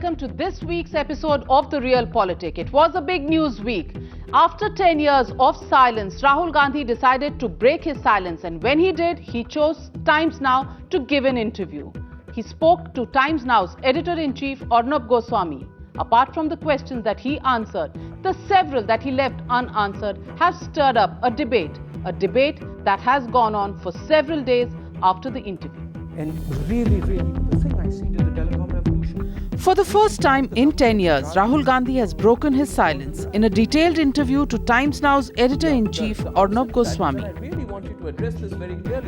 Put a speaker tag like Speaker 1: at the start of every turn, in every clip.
Speaker 1: welcome to this week's episode of the Real Politik. It was a big news week. After 10 years of silence, Rahul Gandhi decided to break his silence, and when he did, he chose Times Now to give an interview. He spoke to Times Now's editor-in-chief Arnab Goswami. Apart from the questions that he answered, the several that he left unanswered have stirred up a debate that has gone on for several days after the interview.
Speaker 2: And really, the thing I see is the telecom revolution.
Speaker 1: For the first time in 10 years, Rahul Gandhi has broken his silence in a detailed interview to Times Now's editor-in-chief Arnab Goswami.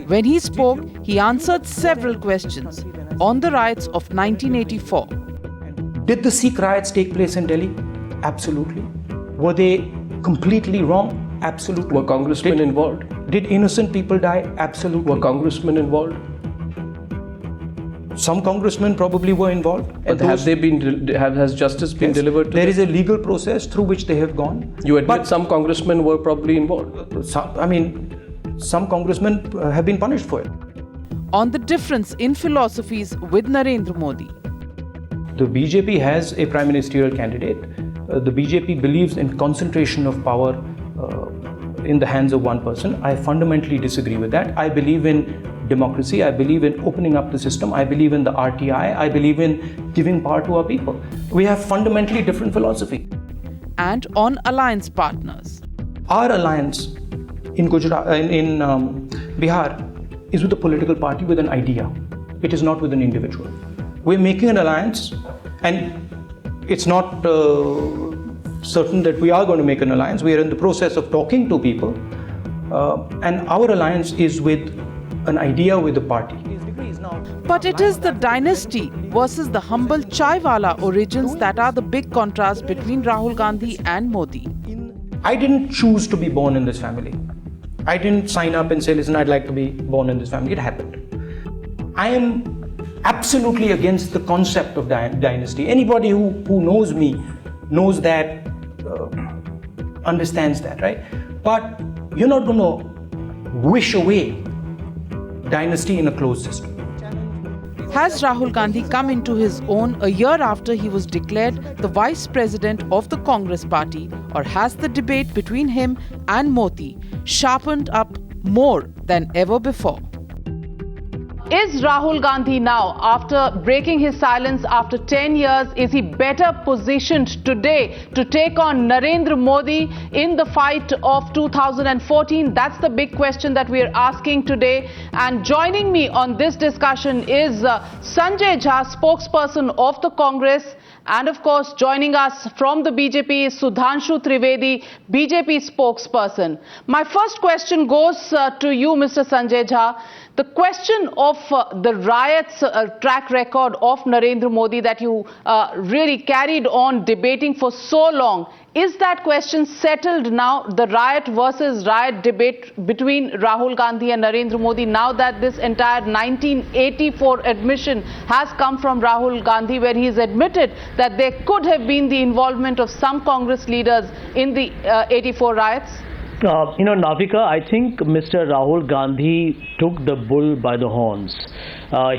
Speaker 1: When he spoke, he answered several questions on the riots of 1984.
Speaker 2: Did the Sikh riots take place in Delhi? Absolutely. Were they completely wrong? Absolutely.
Speaker 3: Were congressmen involved?
Speaker 2: Did innocent people die? Absolutely.
Speaker 3: Were congressmen involved?
Speaker 2: Some congressmen probably were involved.
Speaker 3: But has justice been delivered to them?
Speaker 2: There is a legal process through which they have gone.
Speaker 3: You admit some congressmen were probably involved?
Speaker 2: Some congressmen have been punished for it.
Speaker 1: On the difference in philosophies with Narendra Modi.
Speaker 2: The BJP has a prime ministerial candidate. The BJP believes in concentration of power in the hands of one person. I fundamentally disagree with that. I believe in democracy. I believe in opening up the system. I believe in the RTI. I believe in giving power to our people. We have fundamentally different philosophy.
Speaker 1: And on alliance partners.
Speaker 2: Our alliance in Bihar is with a political party with an idea. It is not with an individual. We're making an alliance, and it's not certain that we are going to make an alliance. We are in the process of talking to people, and our alliance is with an idea, with a party.
Speaker 1: But it is the dynasty versus the humble chaiwala origins that are the big contrast between Rahul Gandhi and Modi.
Speaker 2: I didn't choose to be born in this family. I didn't sign up and say, listen, I'd like to be born in this family. It happened. I am absolutely against the concept of dynasty. Anybody who knows me knows that, understands that, right? But you're not going to wish away dynasty in a closed system.
Speaker 1: Has Rahul Gandhi come into his own a year after he was declared the vice president of the Congress party, or has the debate between him and Modi sharpened up more than ever before? Is Rahul Gandhi now, after breaking his silence after 10 years, is he better positioned today to take on Narendra Modi in the fight of 2014? That's the big question that we are asking today. And joining me on this discussion is Sanjay Jha, spokesperson of the Congress. And of course, joining us from the BJP is Sudhanshu Trivedi, BJP spokesperson. My first question goes to you, Mr. Sanjay Jha. The question of the riots track record of Narendra Modi that you really carried on debating for so long, is that question settled now, the riot versus riot debate between Rahul Gandhi and Narendra Modi, now that this entire 1984 admission has come from Rahul Gandhi, where he has admitted that there could have been the involvement of some Congress leaders in the 84 riots?
Speaker 4: Navika, I think Mr. Rahul Gandhi took the bull by the horns.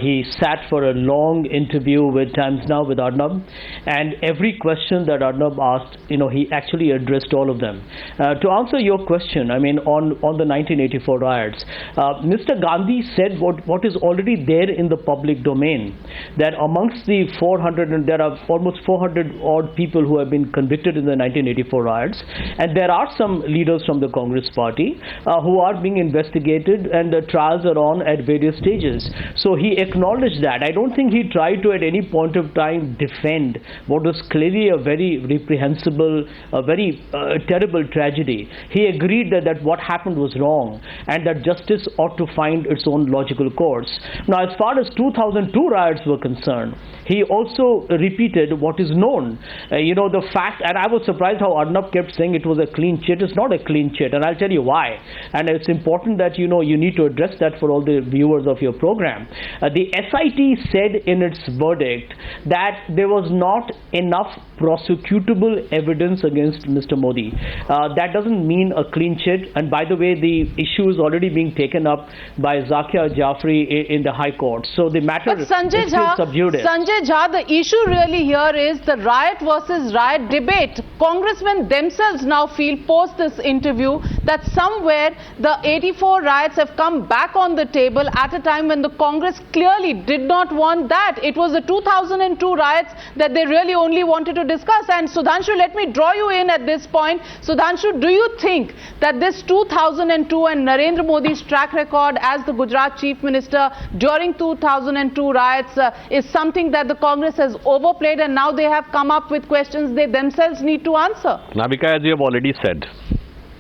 Speaker 4: He sat for a long interview with Times Now with Arnab, and every question that Arnab asked, he actually addressed all of them. To answer your question, on the 1984 riots, Mr. Gandhi said what is already there in the public domain, that amongst the 400, and there are almost 400 odd people who have been convicted in the 1984 riots, and there are some leaders from the Congress party who are being investigated, and the trials are on at various stages. So he acknowledged that. I don't think he tried to at any point of time defend what was clearly a very reprehensible, a very terrible tragedy. He agreed that what happened was wrong and that justice ought to find its own logical course. Now, as far as 2002 riots were concerned, he also repeated what is known. The fact, and I was surprised how Arnab kept saying it was a clean chit. It's not a clean chit, and I'll tell you why. And it's important that you need to address that for all the viewers of your program. The SIT said in its verdict that there was not enough prosecutable evidence against Mr. Modi. That doesn't mean a clean chit. And by the way, the issue is already being taken up by Zakia Jafri in the High Court. So the matter is still sub judice.
Speaker 5: Sanjay Jha, the issue really here is the riot versus riot debate. Congressmen themselves now feel post this interview that somewhere the 84 riots have come back on the table at a time when the Congress clearly did not want that. It was the 2002 riots that they really only wanted to discuss. And Sudhanshu, let me draw you in at this point. Sudhanshu, do you think that this 2002 and Narendra Modi's track record as the Gujarat Chief Minister during 2002 riots is something that the Congress has overplayed and now they have come up with questions they themselves need to answer?
Speaker 6: Navika, as you have already said,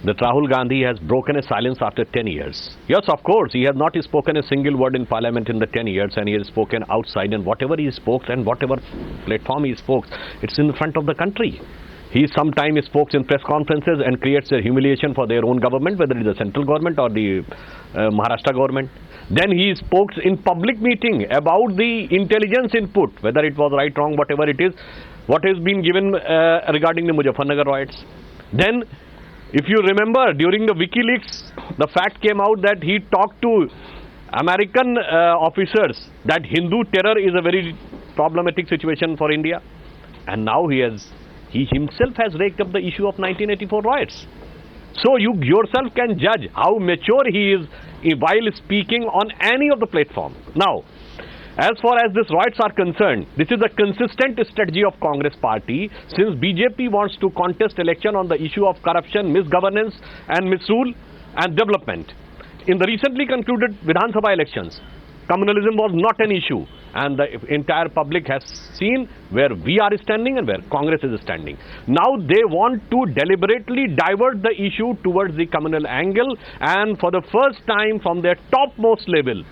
Speaker 6: that Rahul Gandhi has broken his silence after 10 years. Yes, of course, he has not spoken a single word in parliament in the 10 years, and he has spoken outside, and whatever he spoke and whatever platform he spoke, it's in front of the country. He sometimes speaks in press conferences and creates a humiliation for their own government, whether it is the central government or the Maharashtra government. Then he spoke in public meeting about the intelligence input, whether it was right, wrong, whatever it is, what has been given regarding the Muzaffarnagar riots. Then, if you remember, during the WikiLeaks, the fact came out that he talked to American officers that Hindu terror is a very problematic situation for India. And now he himself has raked up the issue of 1984 riots. So you yourself can judge how mature he is while speaking on any of the platform. Now, as far as these riots are concerned, this is a consistent strategy of Congress party since BJP wants to contest election on the issue of corruption, misgovernance and misrule and development. In the recently concluded Vidhan Sabha elections, communalism was not an issue, and the entire public has seen where we are standing and where Congress is standing. Now they want to deliberately divert the issue towards the communal angle, and for the first time from their topmost level,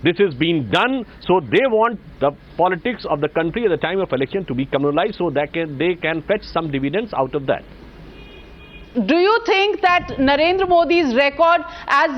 Speaker 6: this is being done. So they want the politics of the country at the time of election to be communalized so that they can fetch some dividends out of that.
Speaker 5: Do you think that Narendra Modi's record, as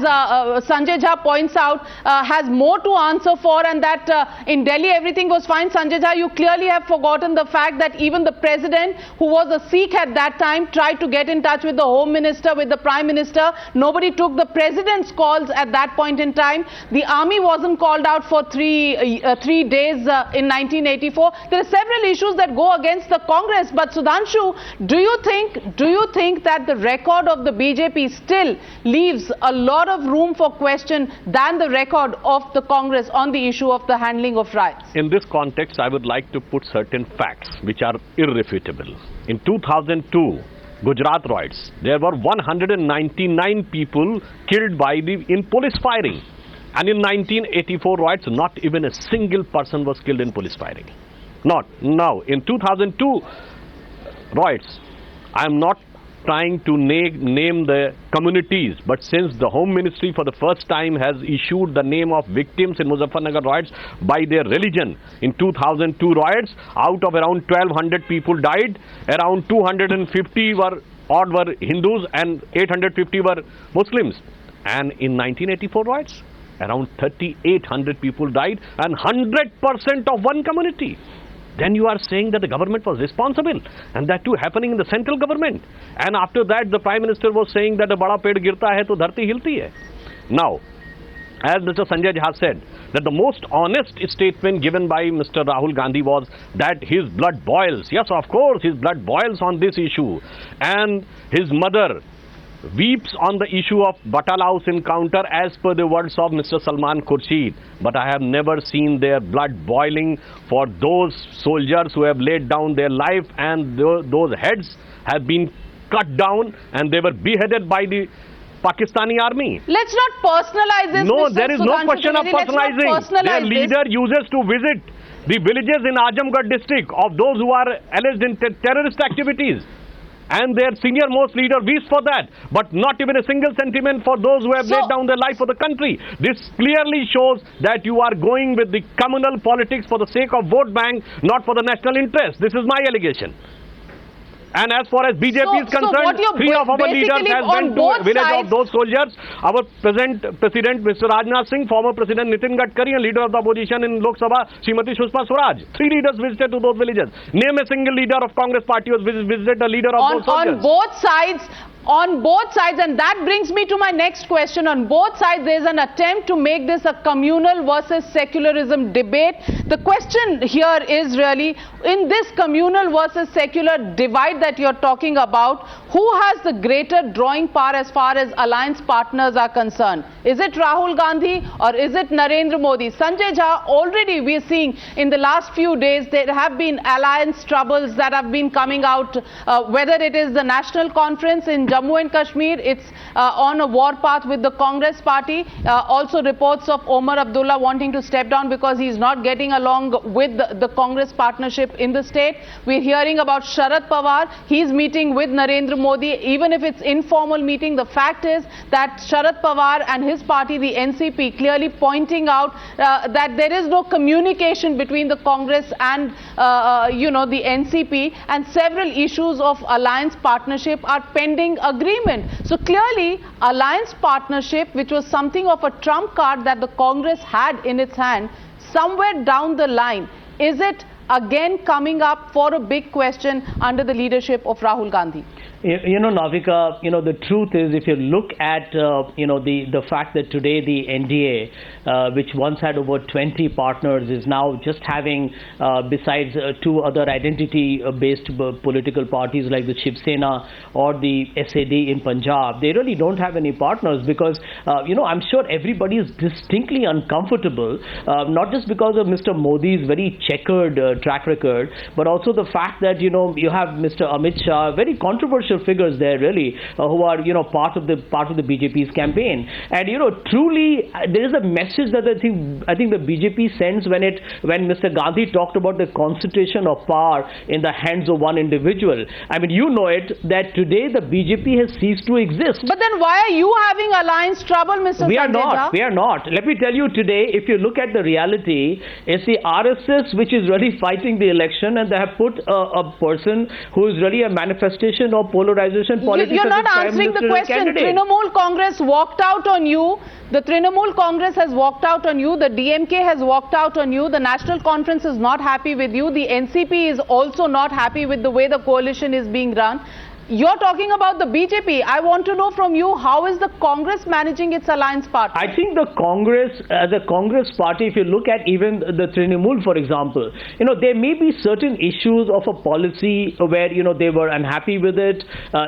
Speaker 5: Sanjay Jha points out, has more to answer for, and that in Delhi everything was fine? Sanjay Jha, you clearly have forgotten the fact that even the president, who was a Sikh at that time, tried to get in touch with the Home Minister, with the Prime Minister. Nobody took the president's calls at that point in time. The army wasn't called out for three days in 1984. There are several issues that go against the Congress. But Sudhanshu, do you think that the record of the BJP still leaves a lot of room for question than the record of the Congress on the issue of the handling of riots?
Speaker 6: In this context, I would like to put certain facts which are irrefutable. In 2002, Gujarat riots, there were 199 people killed in police firing. And in 1984 riots, not even a single person was killed in police firing. Not now. In 2002 riots, I am not trying to name the communities, but since the Home Ministry for the first time has issued the name of victims in Muzaffarnagar riots by their religion, in 2002 riots, out of around 1200 people died, around 250 were Hindus and 850 were Muslims. And in 1984 riots, around 3800 people died and 100% of one community. Then you are saying that the government was responsible, and that too happening in the central government. And after that, the Prime Minister was saying that a bada ped girta hai to dharti hilti hai. Now, as Mr. Sanjay Jha said, that the most honest statement given by Mr. Rahul Gandhi was that his blood boils. Yes, of course, his blood boils on this issue. And his mother weeps on the issue of Batal House encounter as per the words of Mr. Salman Khurshid. But I have never seen their blood boiling for those soldiers who have laid down their life, and those heads have been cut down and they were beheaded by the Pakistani army.
Speaker 5: Let's not personalize this.
Speaker 6: No,
Speaker 5: Mr.
Speaker 6: there is no
Speaker 5: Sudhanshu
Speaker 6: question of personalizing. Their leader uses to visit the villages in Azamgarh district of those who are alleged in terrorist activities. And their senior most leader weeps for that, but not even a single sentiment for those who have laid down their life for the country. This clearly shows that you are going with the communal politics for the sake of vote bank, not for the national interest. This is my allegation. And as far as BJP is
Speaker 5: So what
Speaker 6: concerned,
Speaker 5: you're
Speaker 6: 3 of our leaders
Speaker 5: basically
Speaker 6: have
Speaker 5: on
Speaker 6: went to
Speaker 5: both
Speaker 6: village
Speaker 5: sides-
Speaker 6: of those soldiers. Our present President, Mr. Rajnath Singh, former President Nitin Gadkari, and leader of the opposition in Lok Sabha, Srimati Sushma Swaraj. 3 leaders visited to those villages. Name a single leader of Congress party who has visited a leader of those soldiers.
Speaker 5: On both sides, and that brings me to my next question. On both sides, there is an attempt to make this a communal versus secularism debate. The question here is really, in this communal versus secular divide that you're talking about, who has the greater drawing power as far as alliance partners are concerned? Is it Rahul Gandhi or is it Narendra Modi? Sanjay Jha, already we are seeing in the last few days there have been alliance troubles that have been coming out, whether it is the National Conference in Jammu and Kashmir, it's on a war path with the Congress party. Also reports of Omar Abdullah wanting to step down because he's not getting along with the Congress partnership in the state. We're hearing about Sharad Pawar. He's meeting with Narendra Modi. Even if it's informal meeting, the fact is that Sharad Pawar and his party, the NCP, clearly pointing out that there is no communication between the Congress and the NCP, and several issues of alliance partnership are pending agreement. So clearly, alliance partnership, which was something of a trump card that the Congress had in its hand, somewhere down the line, is it again coming up for a big question under the leadership of Rahul Gandhi?
Speaker 4: Navika, the truth is, if you look at, the fact that today the NDA, which once had over 20 partners, is now just having, besides 2 other identity-based political parties like the Shiv Sena or the SAD in Punjab, they really don't have any partners because, I'm sure everybody is distinctly uncomfortable, not just because of Mr. Modi's very checkered track record, but also the fact that, you have Mr. Amit Shah, very controversial figures there really, who are part of the BJP's campaign. And truly there is a message that I think the BJP sends when Mr. Gandhi talked about the concentration of power in the hands of one individual. I mean, it that today the BJP has ceased to exist.
Speaker 5: But then why are you having alliance trouble, Mr.
Speaker 4: We are not. Let me tell you today, if you look at the reality, it's the RSS which is really fighting the election, and they have put a person who is really a manifestation of polarization politics.
Speaker 5: You're not answering the question. Trinamool Congress walked out on you. The Trinamool Congress has walked out on you. The DMK has walked out on you. The National Conference is not happy with you. The NCP is also not happy with the way the coalition is being run. You're talking about the BJP. I want to know from you, how is the Congress managing its alliance partners?
Speaker 4: I think the Congress, as a Congress party, if you look at even the Trinamool, for example, there may be certain issues of a policy where, they were unhappy with it.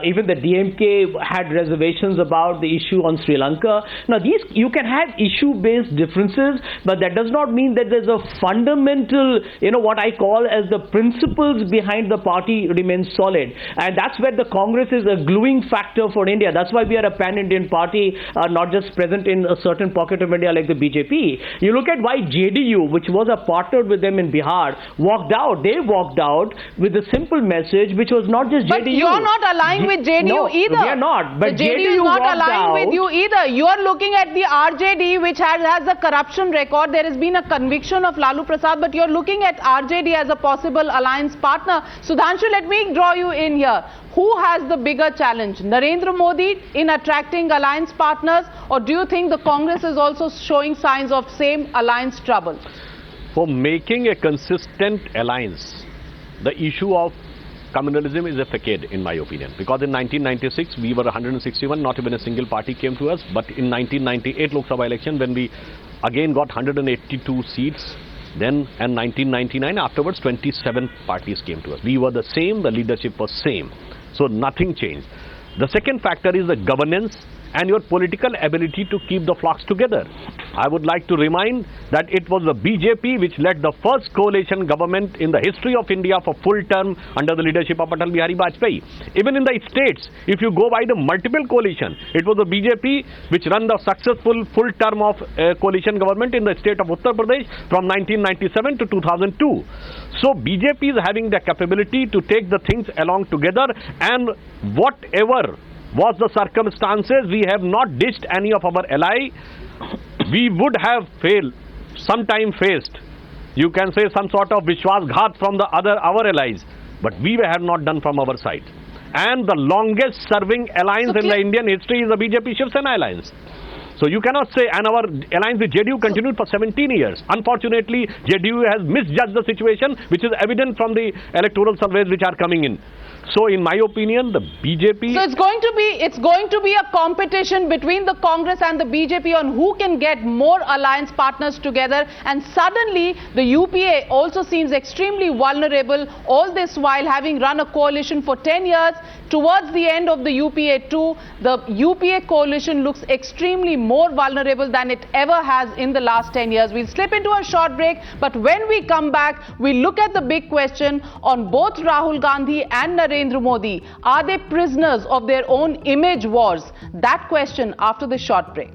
Speaker 4: Even the DMK had reservations about the issue on Sri Lanka. Now, you can have issue-based differences, but that does not mean that there's a fundamental, what I call as the principles behind the party remain solid. And that's where the Congress is a gluing factor for India. That's why we are a pan-Indian party, not just present in a certain pocket of India like the BJP. You look at why JDU, which was a partner with them in Bihar, walked out. They walked out with a simple message, which was not just JDU.
Speaker 5: But you're not aligned with JDU either.
Speaker 4: We are not. But
Speaker 5: the JDU is not aligned with you either. You are looking at the RJD, which has a corruption record. There has been a conviction of Lalu Prasad, but you're looking at RJD as a possible alliance partner. Sudhanshu, let me draw you in here. Who has the bigger challenge, Narendra Modi in attracting alliance partners, or do you think the Congress is also showing signs of same alliance trouble?
Speaker 6: For making a consistent alliance, the issue of communalism is a facade, in my opinion, because in 1996 we were 161, not even a single party came to us, but in 1998 Lok Sabha election, when we again got 182 seats, then and 1999 afterwards 27 parties came to us. We were the same, the leadership was same. So nothing changed. The second factor is the governance and your political ability to keep the flocks together. I would like to remind that it was the BJP which led the first coalition government in the history of India for full term under the leadership of Atal Bihari Vajpayee. Even in the states, if you go by the multiple coalition, it was the BJP which ran the successful full term of coalition government in the state of Uttar Pradesh from 1997 to 2002. So BJP is having the capability to take the things along together, and whatever was the circumstances, we have not ditched any of our ally. We would have sometime faced, you can say, some sort of Vishwas Ghat from our allies. but we have not done from our side. And the longest serving alliance in the Indian history is the BJP Shiv Sena alliance. So you cannot say, and our alliance with JDU continued for 17 years. Unfortunately, JDU has misjudged the situation, which is evident from the electoral surveys which are coming in. So in my opinion, the BJP...
Speaker 5: So it's going to be a competition between the Congress and the BJP on who can get more alliance partners together, and suddenly the UPA also seems extremely vulnerable, all this while having run a coalition for 10 years. Towards the end of the UPA 2, the UPA coalition looks extremely more vulnerable than it ever has in the last 10 years. We'll slip into a short break, but when we come back, we look at the big question on both Rahul Gandhi and Narendra Modi. Are they prisoners of their own image wars? That question after the short break.